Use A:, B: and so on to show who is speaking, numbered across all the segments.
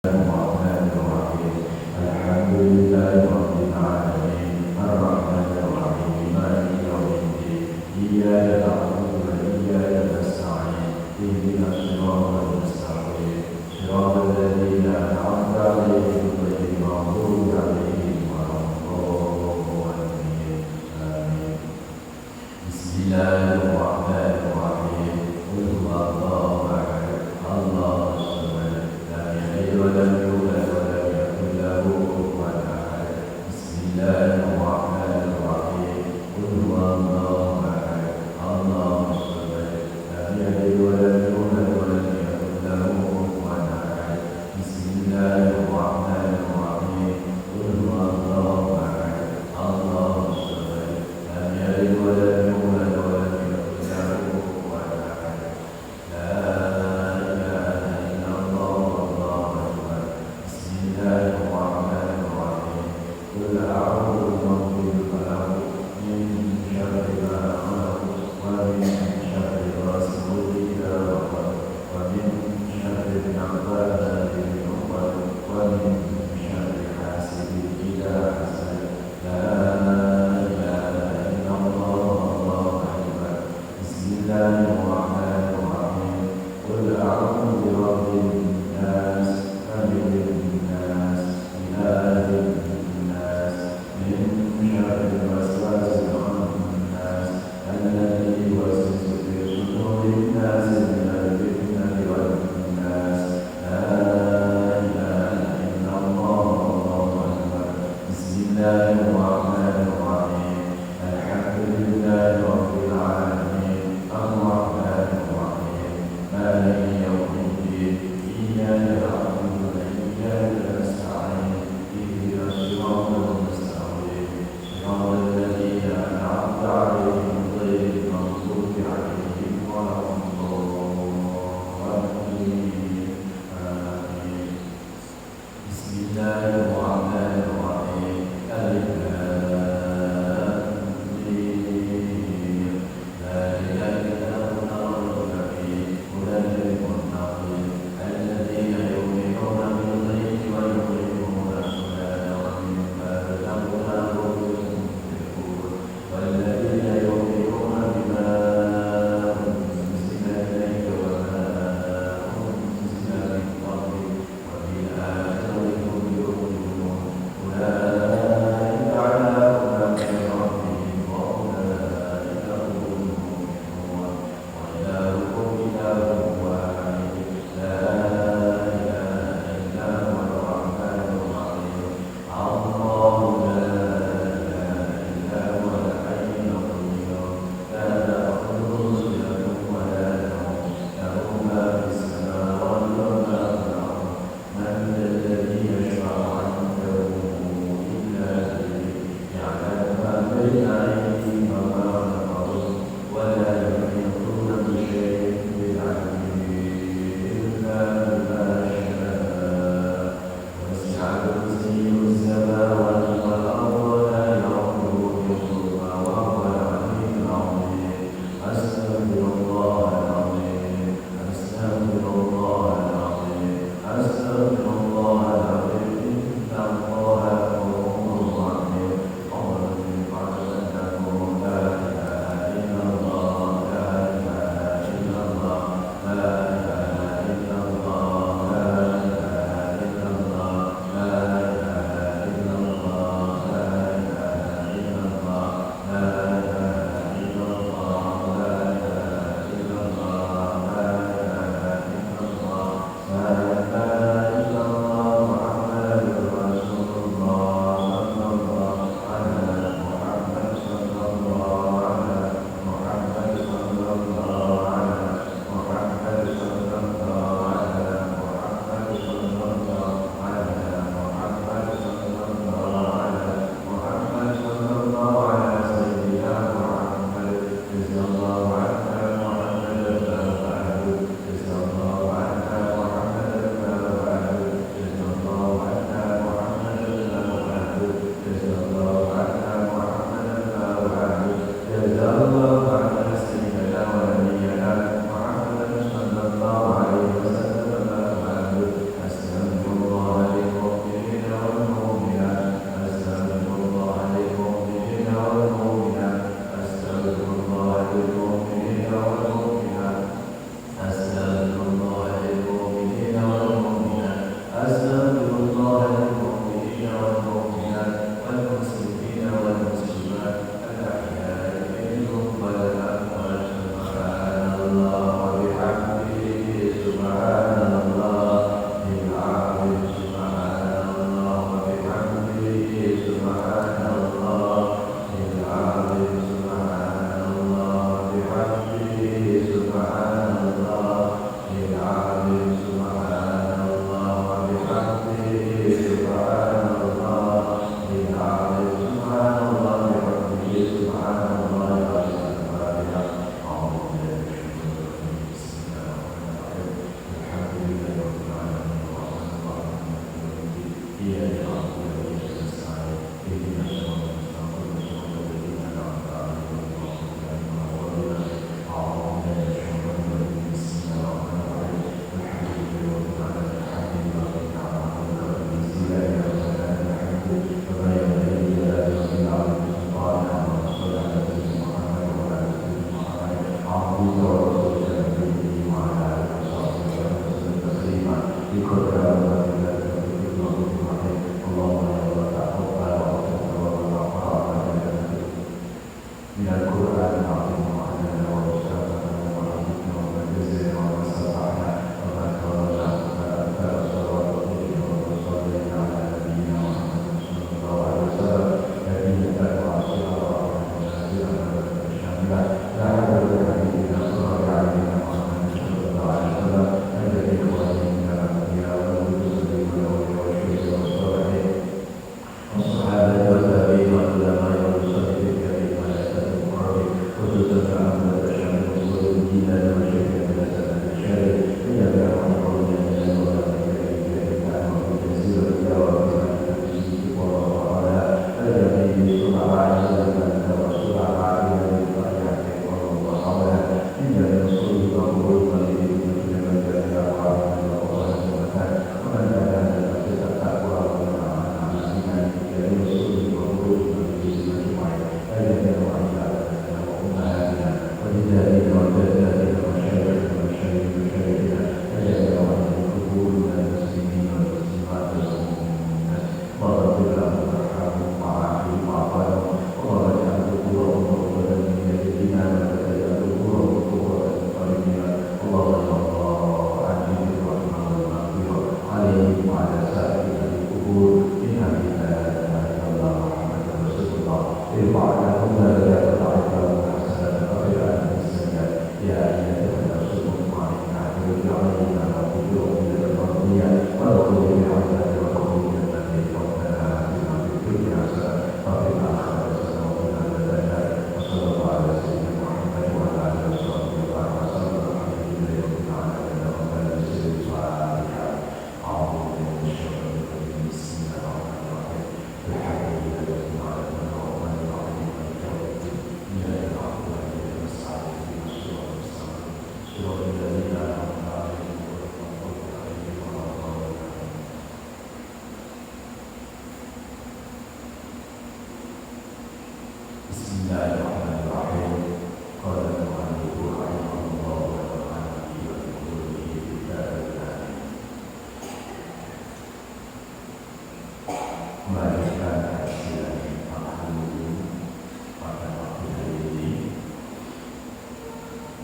A: الرحمن الرحيم الحمد لله رب العالمين الرحمن الرحيم مالك يوم الدين إياك نعبد وإياك نستعين اهدنا الصراط المستقيم صراط الذين أنعمت عليهم غير المغضوب عليهم ولا الضالين آمين بسم الله الرحمن الرحيم قل هو الله أحد الله الصمد لم يلد ولم يولد ولم يكن له كفوا أحد بسم الله الرحمن الرحيم قل هو الله أحد الله الصمد لم يلد ولم يولد ولم يكن له كفوا أحد بسم الله الرحمن الرحيم قل هو الله أحد الله الصمد لم يلد ولم يولد ولم يكن له كفوا أحد لا إله إلا الله والله أكبر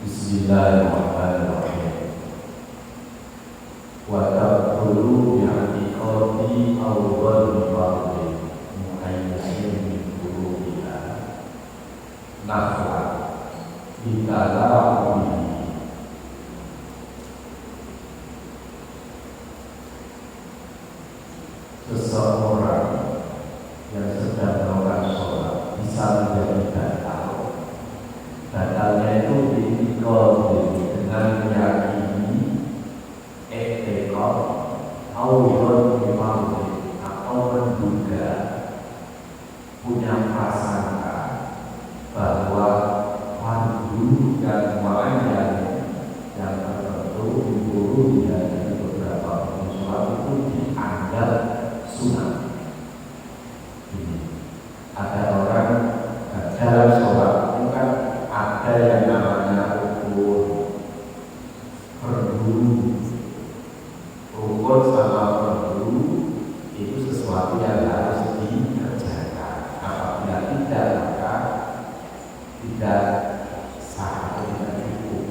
A: Bismillahirrahmanirrahim. Wa taqulu bi'atiqati awwal fardhi mu'ayyasin min qulubiha nafla bitala'ubihi. Seseorang yang sedang melakukan sholat bisa menjadi batal. Batalnya itu dengan meyakini etikot awal dimampu atau menduga, punya prasangka bahwa fardu dan muayyan yang tertentu diburu dari beberapa sholat itu dianggap sunat. Ada orang dalam sholat itu kan ada yang namanya rukun sama fardu itu sesuatu yang harus dikerjakan. Apabila tidak, maka tidak sah atau tidak cukup.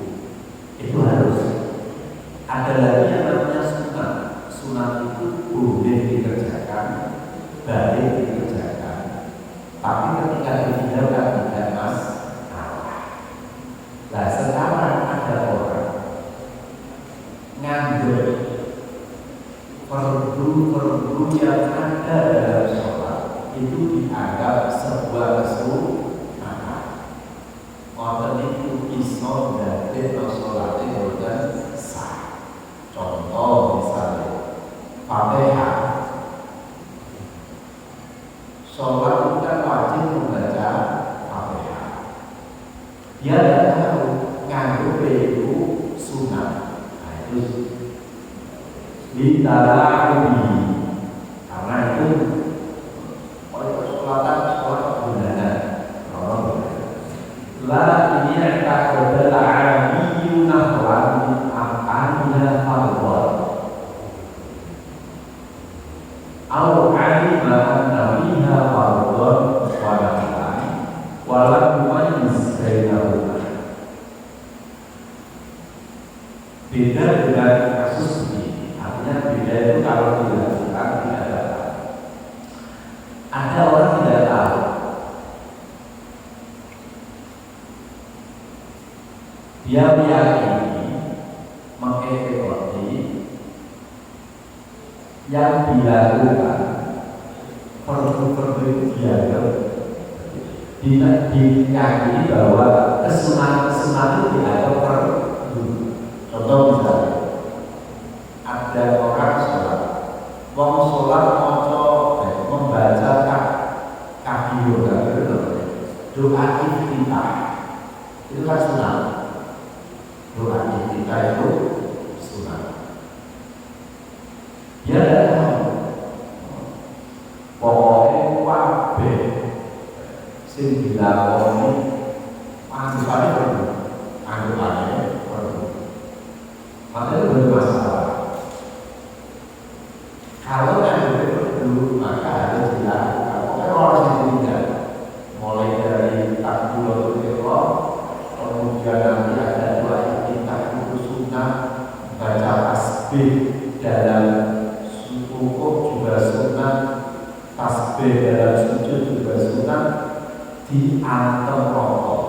A: Itu harus. Ada lagi yang namanya sunat. Sunat itu boleh dikerjakan, baik dikerjakan, tapi ketika ditinggalkan tidak masalah. Nah, sekarang ada orang ngambil fardu yang ada dalam sholat itu dianggap sebuah kesunatan. Orang itu iso dari sholat itu dan sah. Contoh misalnya Fatihah Litalabi, karena itu oleh persolatan sholat bulanan. La ini ada kodal Arabiyun nahwan akannya fardhon. Au alima annabiha fardhon wa nahwan walam yumayyiz bainahuma. Beda dengan kasus ini, artinya beda itu kalau dilakukan tidak dapat. Ada orang tidak tahu. Dia meyakini mengikuti yang dilakukan perlu itu diyakini bahwa kesunatan itu dianggap perlu. Contoh misalnya, ada orang sholat, membaca kafiyah doa iftitah, itu kan sunat. Doa iftitah itu sunat. Dia tidak tahu. Pokoknya kabeh sing dilakoni anggapane perlu. Maka itu bermasalah. Kalau yang perlu maka harus dilakukan. Pokoknya orang yang tidak mulai dari takbiratul ihram, kemudian nanti ada doa iftitah itu sunnah, baca tasbih dalam rukuk juga sunnah, tasbih dalam sujud juga sunnah, diantem rokok.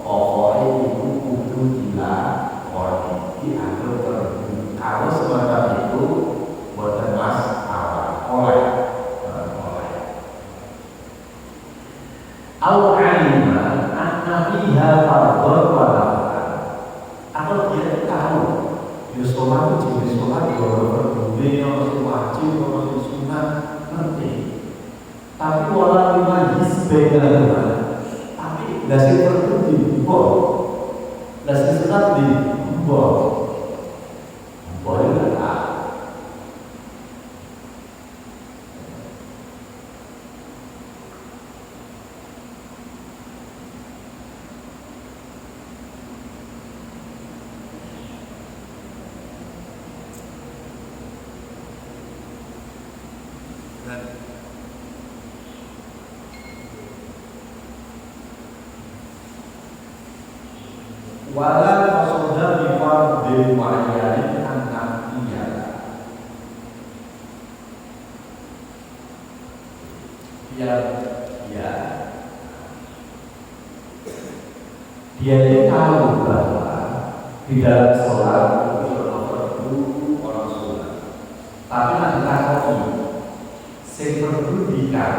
A: Pokoknya itu kudu dilakoni, diantem terus. Kalau semacam itu buatan masalah oleh. Al-alima an-nabiha fardhon wa naflan. Atau dia tahu ya sholat jenis sholat berbeda, masih wajib, masih sunnah, ngerti. Tapi walau majlis beda, tapi dasar perlu dibuat, dasar sunat dibuat, boleh tak? Wala qasada bi fardhin ma'ayyanin an-nafiyya. Dia tahu bahwa di dalam sholat itu perlu orang sholat, tapi nanti takut sing perlu tidak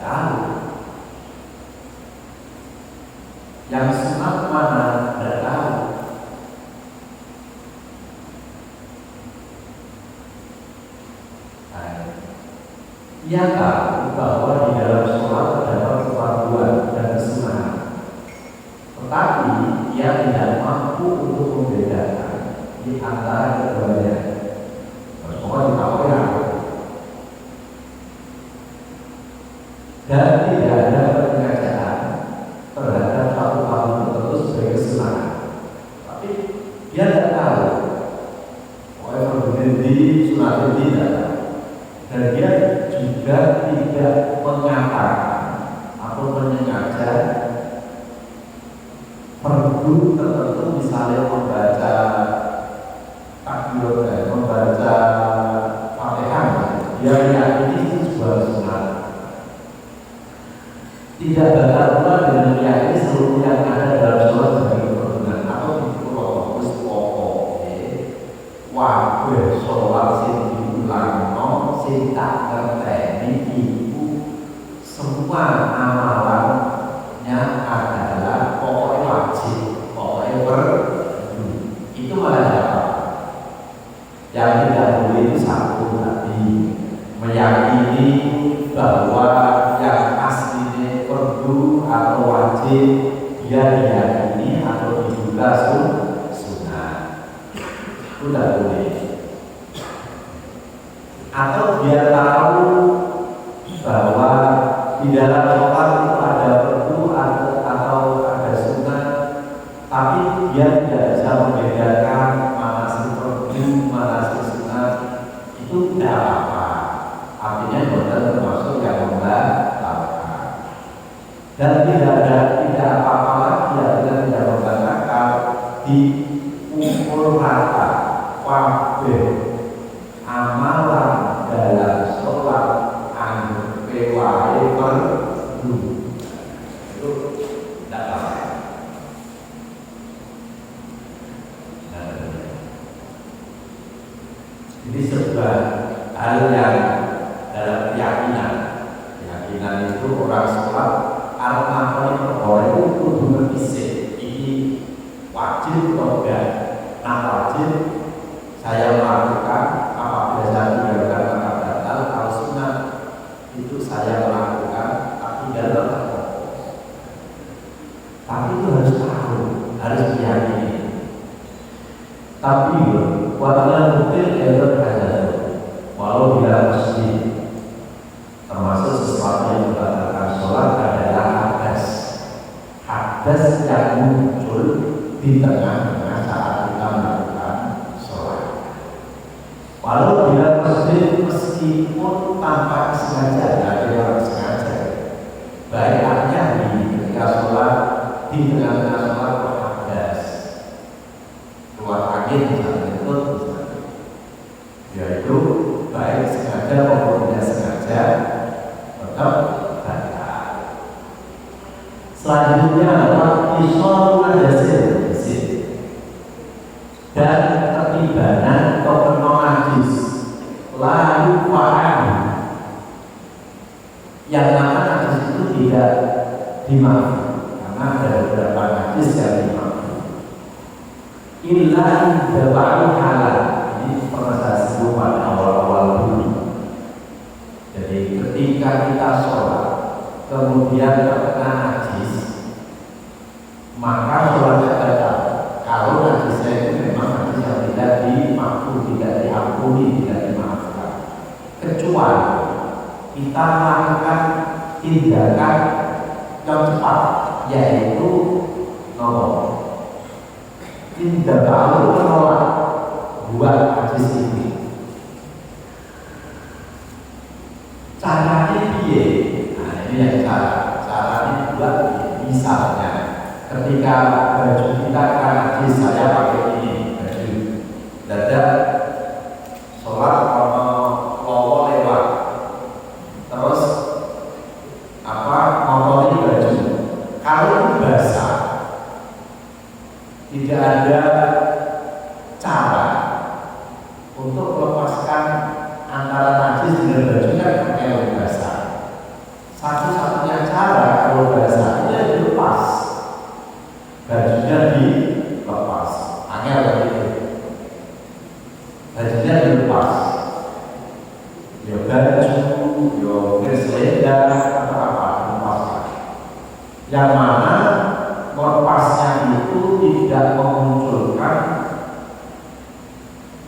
A: tahu. Yang sunat mana tidak tahu. Ia tahu bahwa di dalam sholat terdapat kefarduan dan kesunahan, tetapi ia tidak mampu untuk membedakan di antara keduanya. Pokoknya tahu ya. Dan tidak ada pengajaan terhadap satu hal tertentu sebagai kesunahan. Tapi dia tidak tahu. Pokoknya berhenti di sunat tidak tahu. Dan dia juga tidak mengatakan atau menyengaja perlu tertentu, misalnya membaca takbir dan membaca Fatihah. Dia meyakini itu sebuah sunat. Tidak bakal pula dengan meyakini seluruh yang ada dalam sholat sebagai kerukunan atau dikurus pokoknya wabah sholat sing diulang sing tak terteni itu semua amalannya adalah pokoknya wajib, pokoknya perlu. Itu malah dapat. Yang tidak boleh itu satu tadi meyakini bahwa yang aslinya perlu atau wajib dia diyakini atau diduga sunnah. Itu tidak boleh. atau dia tahu bahwa di dalam sholat itu ada perlu atau ada sunnah, tapi dia tidak bisa membedakan mana sih perlu, mana sih sunnah, itu tidak apa-apa. Artinya benar termasuk yang membatalkan. Dan tidak apa-apa lagi apabila tidak membatalkan dipukul rata kabeh amalan dalam sholat anu pewae perlu itu tidak apa. Ini sebuah hal yang dalam keyakinan itu orang sholat arep ngakoni perkara itu kudu ngerti ini wajib atau enggak. Nah wajib saya melakukan, apabila saya tinggalkan maka batal. Kalau sunnah itu saya melakukan tapi dalam apa? Tapi itu harus tahu, harus diyakini. Tapi warna mungkin itu ada, walau bila mesti termasuk sesuatu yang membatalkan sholat adalah hadas yang muncul di tengah-tengah saat kita melakukan sholat. Walau bila meskipun tanpa sengaja, ada yang sengaja, baik artinya di ketika sholat, di tengah-tengah sholat hadas, keluar angin misalnya itu, yaitu baik sengaja maupun tidak sengaja tetap batal. Selanjutnya adalah isol hadasir dan ketibanan atau penonajis lalu fa'an, yang namanya najis itu tidak dimaafkan karena ada beberapa najis yang dimaafkan. Illa dawa'i halal, ini pernah saya sebut pada awal-awal dulu. Jadi ketika kita sholat kemudian terkena najis, maka sholatnya batal. Kalau najisnya itu memang najis yang tidak dimaafkan, tidak diampuni, tidak dimaafkan, kecuali kita melakukan tindakan yang cepat, yaitu tindakan menolak buat najis ini. Caranya piye? Nah ini yang caranya buat misalnya ketika baju kita kan najis, saya pakai ini baju dadak sholat lowo lewat terus ngotori baju, kalau itu basah tidak ada cara untuk melepaskan antara najis dengan baju kan pakai basah. Satu-satunya cara kalau basah itu dilepas, bajunya dilepas, angel begitu, bajunya dilepas, ya baju, ya selendang atau apa dilepaskan. Yang mana melepasnya itu tidak memunculkan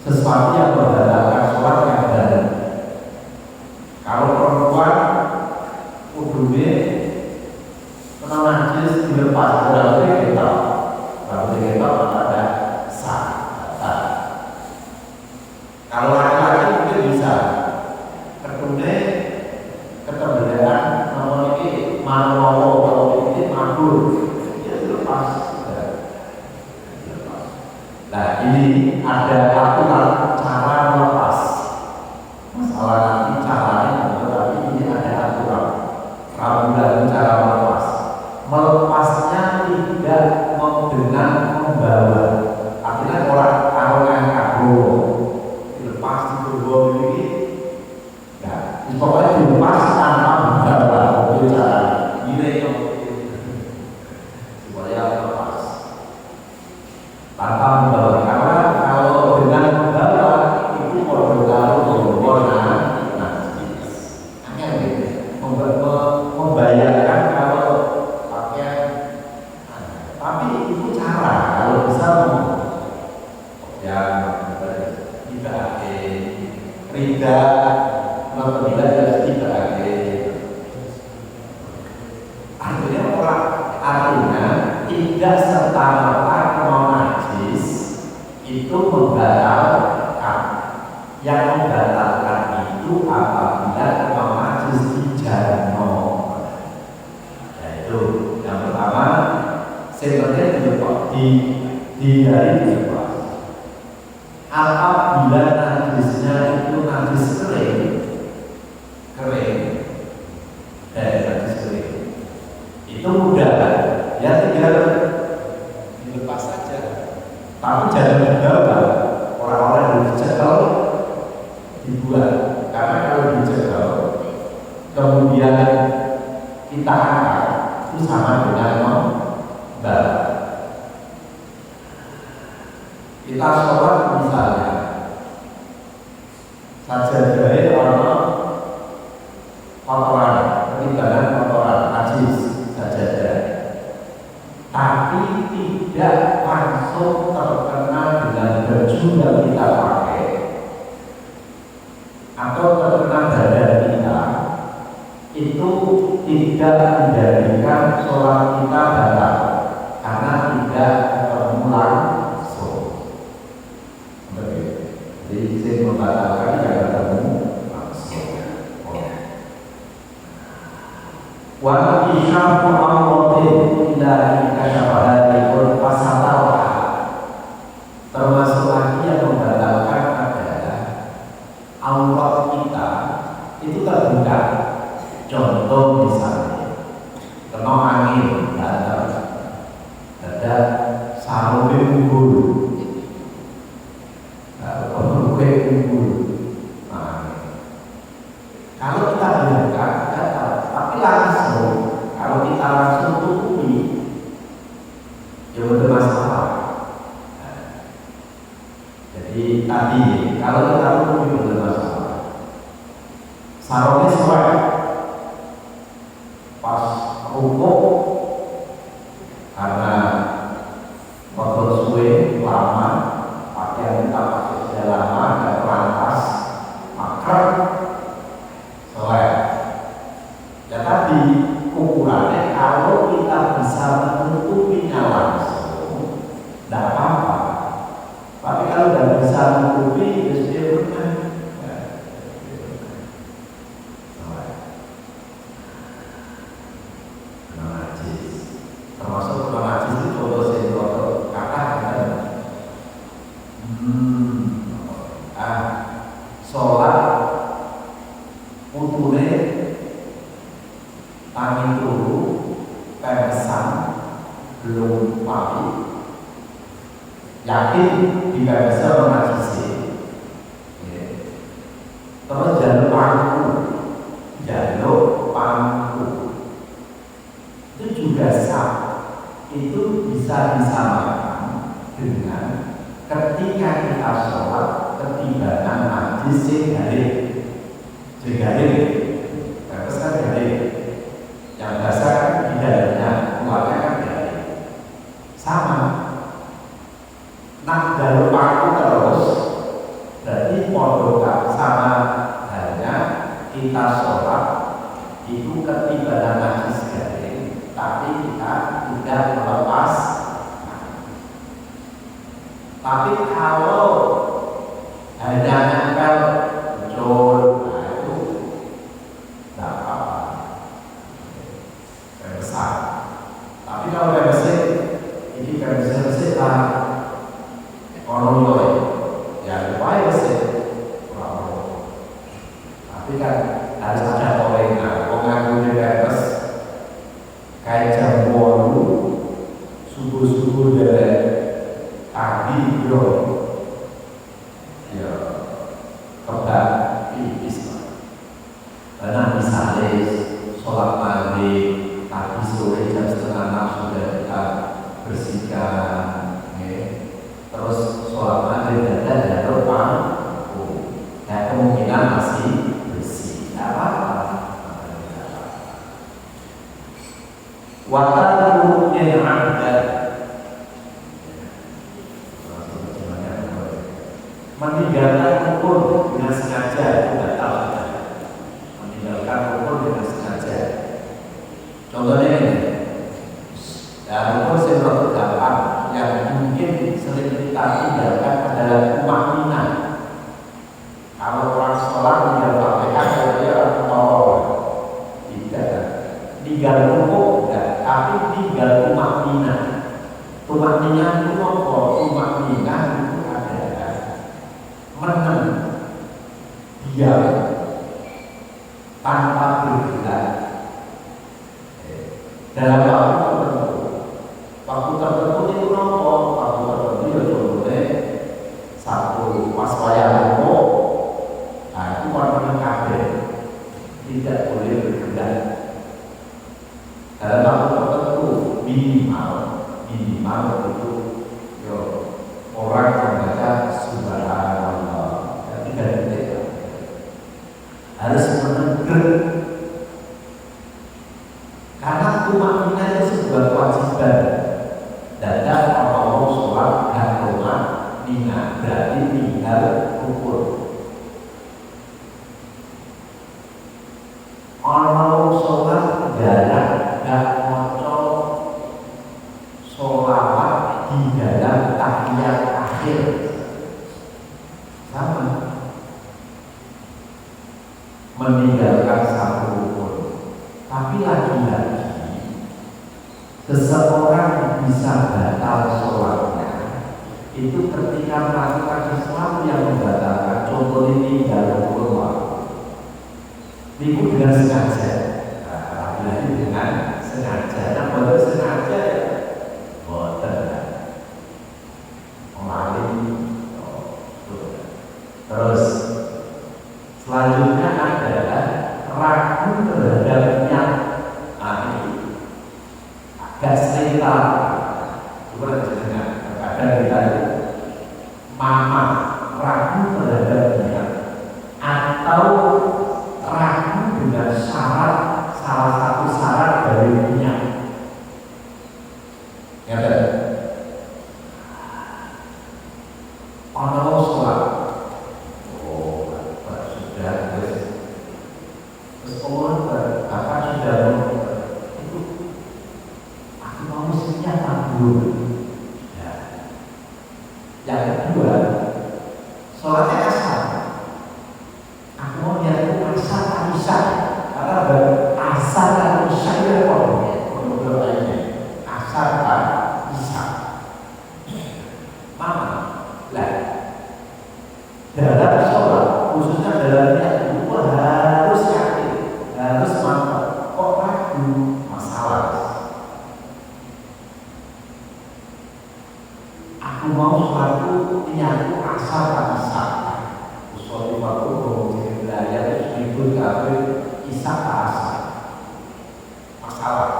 A: sesuatu yang membatalkan sholat yang baru. Kalau perempuan udune kena najis dilepas, rambutnya kita ada sah. Kalau laki-laki mungkin bisa ketune keterbedaan nomor ini manual, kalau ini madur, dia dilepas. Nah ini ada aturan cara melepas. Masalah nanti caranya, tetapi ini ada aturan. Rambulan cara melepas. Melepasnya tidak dengan membawa. Artinya orang yang kago dilepas di tubuh ini, nah, pokoknya dilepas tanpa membawa. Itu cara ini supaya lepas tanpa membawa. Karena kalau dengan membawa itu membayangkan kalau pakai, tapi itu cara kalau bisa yang tidak tidak apabila tidak ada. Artinya orang artinya tidak serta-merta mau najis itu membatalkan. Yang membatalkan itu apabila mau najis dijarno. Yaitu yang pertama sebenarnya dihindari bebas. Apabila najisnya itu najis kering, dari najis kering, itu mudah, ya tinggal dilepas saja. Tapi jangan dibawa, orang-orang yang dicekel dibuat, karena kalau dicekel kemudian kita angkat itu sama dengan membara. Kita sholat misalnya sajadah orang kotoran, peninggalan kotoran, najis sajadah, tapi tidak langsung terkena dengan baju yang kita pakai atau terkena badan kita, itu tidak menjadikan sholat kita batal karena tidak ketemu langsung. Jadi saya membatalkan yang ketemu langsung. Wa isyafu amrotin illa ikasyafahatikun pasatawa. Termasuk lagi yang membatalkan adalah aurat kita itu terbuka. Contoh misalnya kena angin datang, ada sarung unggul, kue unggul. Kalau kita biarkan gatal, tapi langsung kalau kita langsung tutupi, ya betul masalah. Jadi tadi kalau kita tutupi betul masalah. Sarungnya sesuai. Pas rukuk karena waktu suwe lama pakaian kita pakai sudah lama dan pantas maka selesai. Ya tadi ukurannya kalau kita bisa menutupinya langsung tidak apa-apa, tapi kalau tidak bisa menutupi ya sudah termasuk najis itu contoh senjata kata kan sholat putune tangi turu pemesan belum pagi yakin tidak bisa menajisi, terus jalur pangku itu juga sah. Itu bisa disamakan dengan ketika kita sholat ketibanan najis segaring, terus kan garing, yang dasar di dalamnya, keluarnya kan garing, sama. Nah jalur paku terus, berarti podokan sama halnya kita sholat itu ketibanan najis garing, tapi kita tidak melepas. Tapi kalau hanya nempel muncul, nah itu tidak apa-apa, besar. Tapi kalau besar, ini besar lah, orang loy, ya lupa besar, tapi kan harus ada orang bebas. Kayak jam 8 subuh dari pagi bro, ya kebak tipis lah. Karena misalnya sholat maghrib pagi sore jam 5:30 sudah kita bersihkan, terus sholat maghrib dan jalur pangku, ya kemungkinan masih bersih, tidak apa-apa. Wataru yang ada meninggalkan rukun dengan sengaja, tinggal rukuk enggak, tapi tinggal tumaknina. Tumaknina itu apa? Tumaknina itu adalah menang, diam, tanpa bergerak dalam waktu tertentu. Waktu tertentu itu apa? Waktu tertentu ya contohnya satu pas wayang rukuk, nah itu orang kafir tidak boleh bergerak dalam waktu tertentu, minimal itu yo orang membaca subhanallah dan 3 detik harus menegak, karena tumaknina itu sebuah kewajiban. Dan kalau sholat dan rumah nina berarti tinggal rukun. Kalau sholat jarak gak moco sholawat di dalam tahiyat akhir sama, meninggalkan satu rukun. Tapi lagi-lagi seseorang bisa batal sholatnya itu ketika melakukan sesuatu yang membatalkan. Contoh ini tinggal rukun waktu itu dengan sengaja, lagi dengan sengaja. Nah, baru sengaja ya, boten, mengalami. Terus selanjutnya adalah ragu terhadap niat. Ini agak cerita, coba dengar. Terkadang kita mama ragu terhadap niat atau ragu dengan syarat, salah satu syarat dari niat. Ya betul. Ono sholat, sudah terus Allah apa sudah itu aku mau siap dulu. Ya. Yang kedua, sholatnya asar. Aku mau lihat asar atau isya, karena asar atau isya itu apa? Asar atau isya. Mama, lah dalam sholat khususnya dalam niat itu harus yakin, harus mantap. Kok ragu? Masalah. Aku mau sholatku niatku asar atau isya. Usul waktu wilayah disebut kafe isya asar. Masalah.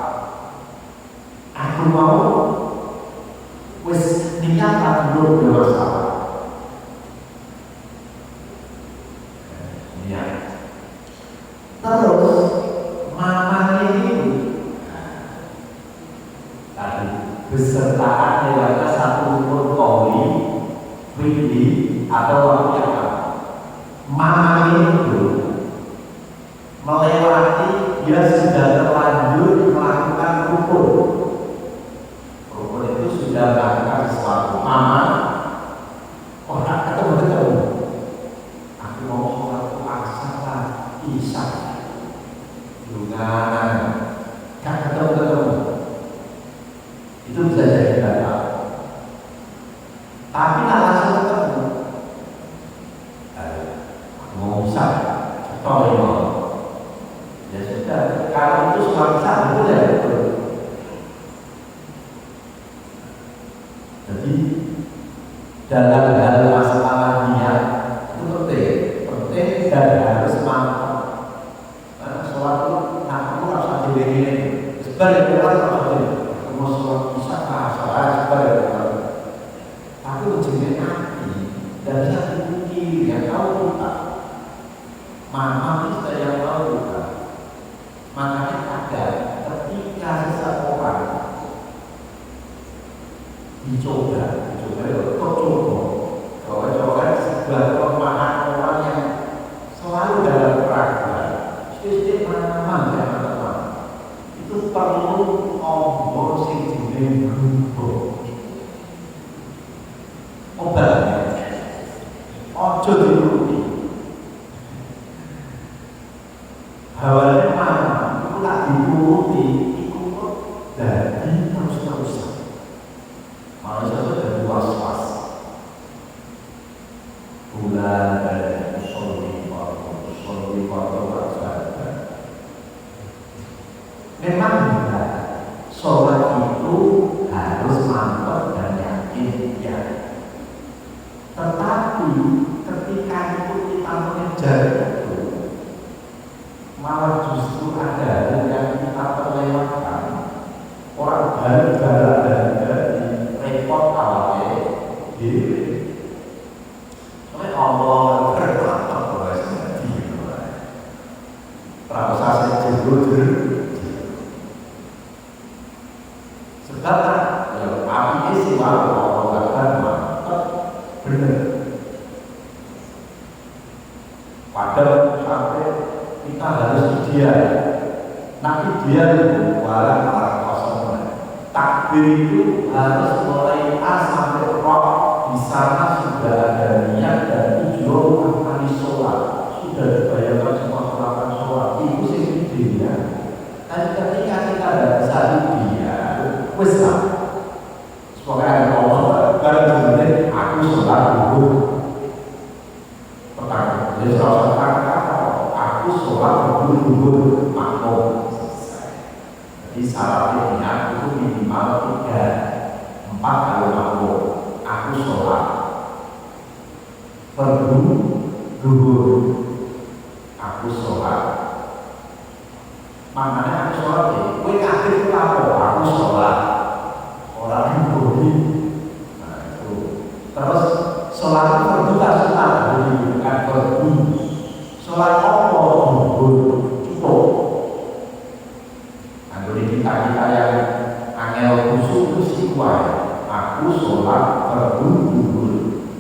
A: Aku mau wis niat belum bermasalah. Niat. Terus mama ini tadi besertaan lewatnya satu rukun qauli, fi'li atau waktu mama itu melewati, dia sudah terlanjur melakukan rukun. Rukun itu sudah melakukan sesuatu. Mama orang ketemu. Aku mau sholat asar isya. Lungan kan ketemu. Itu bisa jadi batal. Tapi langsung ketemu. Mau bisa, contoh ya sudah. Kalau itu sholat isya betul ya betul. Jadi dalam hal masalah niat itu penting dan harus mantap. Karena sholat itu aku harus ada begini. Sebenarnya itu harus ada. Mau sholat isya sholat sebenarnya. Tapi ujungnya hati dan bisa dipikir yang tahu kita. Mama kita yang tahu kita. Makanya ada ketika seseorang dicoba sebuah kelemahan orang yang selalu dalam keraguan. Sedikit mana teman-teman itu perlu ombor sing jenenge gumbo. Obatnya ojo diruti. Awalnya mana itu tak dituruti malah justru ada yang kita terlewatkan. Orang dari repot awalnya diri. Oleh Allah berkata bahwa diri rasa sejujur sebab ya api isi walau Allah akan mantap benar. Padahal sampai kita harus ideal. Nanti dia itu barang kosong. Takbir itu harus mulai A sampai Roh. Di sana sudah ada niat dan tujuan akan sholat. Sudah dibayarkan semua peralatan sholat. Itu sih idealnya. Dan ketika kita ada bisa ideal, wes lah. Semoga Allah barang aku sholat dulu. Pertanyaan, jadi salah satu aku sholat dulu makmum selesai. Jadi syaratnya itu minimal 3, 4 kali makmum. Aku sholat dulu, aku sholat. Maknanya aku sholat ya, gue kafir itu apa? Aku sholat. Orang dulu. Nah itu. Terus sholat itu berbuka sunat, bukan berbu. Sholat apa cukup. Nah dari kita yang angel khusus sih aku sholat berbu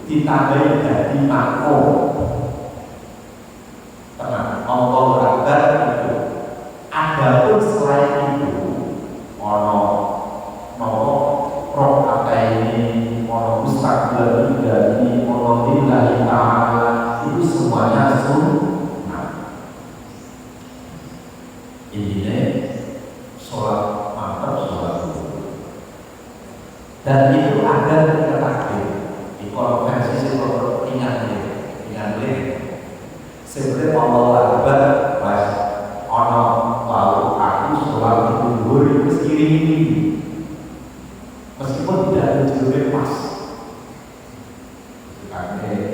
A: ditambahin jadi makmum. Tenang, Allah Akbar itu. Adapun selain itu, roh apa ini, ustaz dari lillahi ta'ala itu semuanya sunnah. Ini sholat mantap, sholat dulu. Dan itu ada ketika takbir. Di konferensi saya ingat sebenarnya Allah Akbar pas ono lalu aku sholat dulu meski ini meskipun tidak tujuannya pas.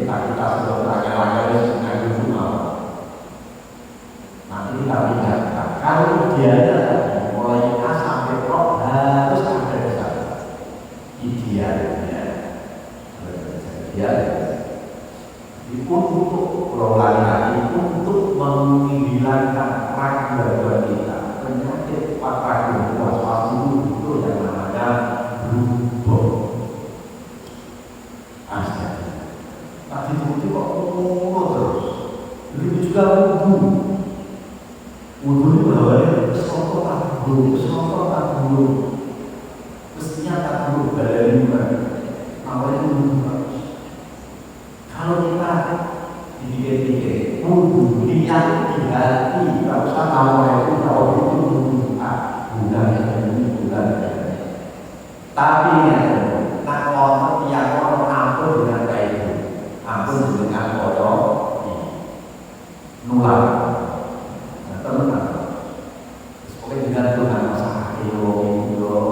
A: Kita sudah berangkat-angkat dengan dulu nanti kita ingatkan kalau dia mulai A sampai Roh harus ada di sana idealnya untuk lagi untuk menghilangkan ragu kita penyakit ragu was-was itu yang namanya berubah. Tadi itu kok ngomong terus. Begitu juga wudhu. Wudhu ini bahwa soto tak dulu. Mestinya tak dulu dari awalnya wudhu bagus. Kalau kita dipikir-pikir wudhu niat di hati, tidak usah tahu itu kalau itu bulan ini. Tapi nak orang yang orang ampun dengan baik. Ampun dengan kodok nular, tenang. Semoga dengan Tuhan masalah kilo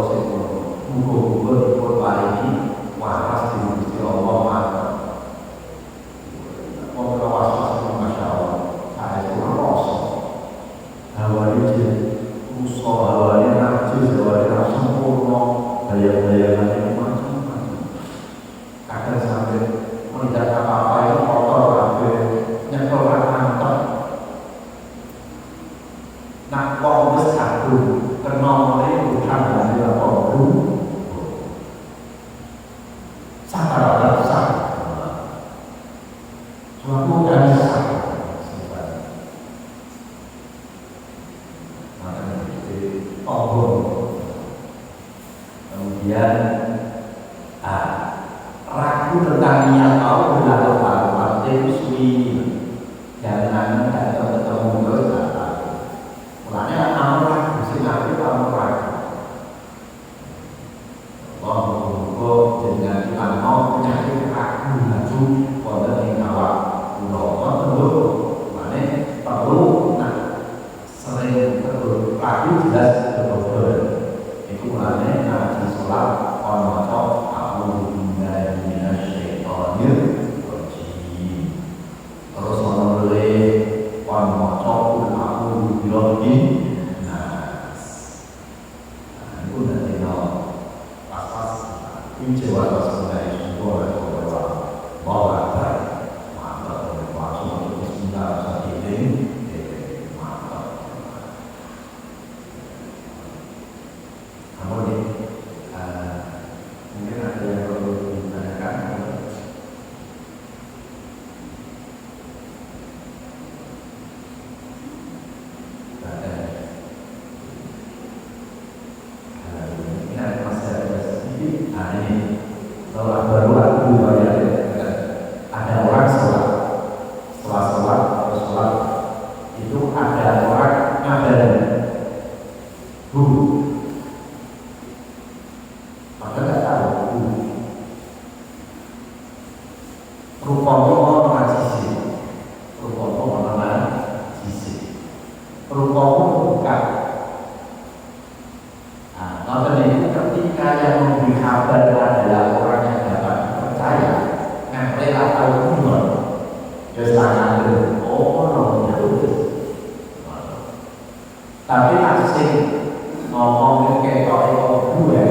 A: sebelum buku ini waras di Gusti Allah mantap. Mau waras masya Allah, saya itu kosong. Hawanya musuh, hawanya najis, hawanya sempurna, daya-dayanya macam-macam. Kadang sampai tidak apa-apa itu kotor sampai nyekel mantap. Nak wong wis kadung kena mulai bukan dari apa sadar suatu dan kemudian ragu tentang niat tahu berlalu itu suwi jangan ketemu terus mulanya kamu ragu sih nanti kamu ragu dengan kita mau penyakit ragu maju pada yang awal perlu perlu sering perlu ragu jelas betul itu mulanya ngaji sholat terus menulis maca aku Birobi. Nah, itu nanti no pas-pas ini Jawa Tengah semua bahwa bahwa mantap langsung untuk Bismillah saat ini mantap. Kemudian mungkin ada yang perlu ditanyakan. Setelah baru ada orang sholat, setelah sholat atau sholat itu ada orang ngabarin bu, maka nggak tahu bu rupanya orang najisi, rupanya orang najisi, rupanya bukan. Nah, nonton itu ketika yang memberi kabar adalah orang yang dapat percaya, ngambil atau mundur, just tanya dulu, oh no, tapi asing ngomong kayak kalau gue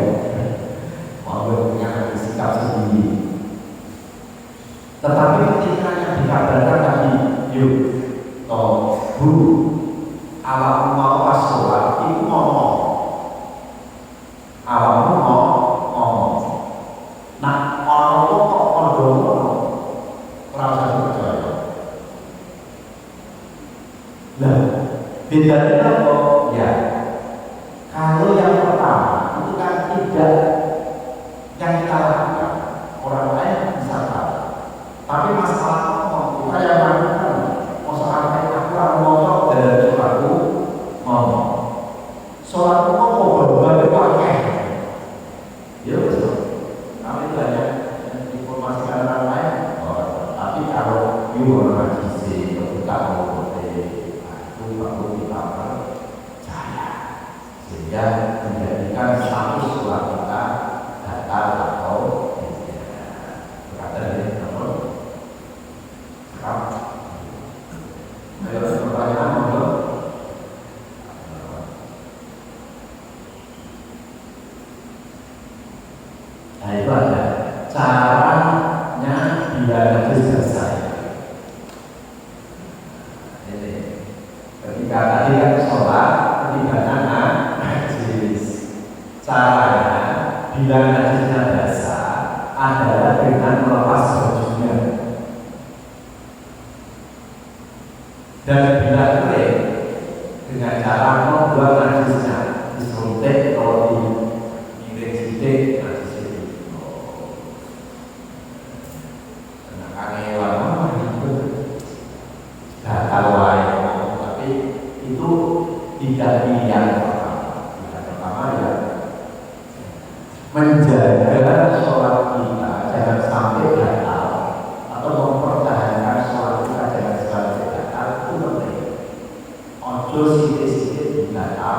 A: mau punya sikap sendiri. Tetapi ketika yang dikabarkan tadi, yuk, toh bu, alam mau pas sholat itu ngomong. Awalnya ngomong, nah orang itu kok ngomong, merasa percaya. Nah, bedanya apa? Ya, kalau yang pertama itu kan tidak yang kita lakukan, orang lain bisa tahu. Tapi masalah ngomong, kita yang lakukan, masalah aku ngomong dari sholatku ngomong, sholatku ngomong berbagai ya betul. Kami banyak informasikan orang lain, tapi kalau orang najisi ketika mau itu baru kita percaya, sehingga menjadikan status sholat kita batal atau tidak. Berkata ini namun ayo pertanyaan monggo. Nah itu ada caranya bila najis selesai. Ini ketika tadi kan sholat, ketika najis, caranya bila najisnya basah adalah dengan melepas bajunya. Dan bila kering dengan cara membuang najisnya, disuntik atau diiring sidik. Tapi itu tidak pilihan pertama. Pilihan pertama ya menjaga sholat kita jangan sampai batal atau mempertahankan sholat kita jangan sampai batal itu penting. Ojo sidik-sidik batal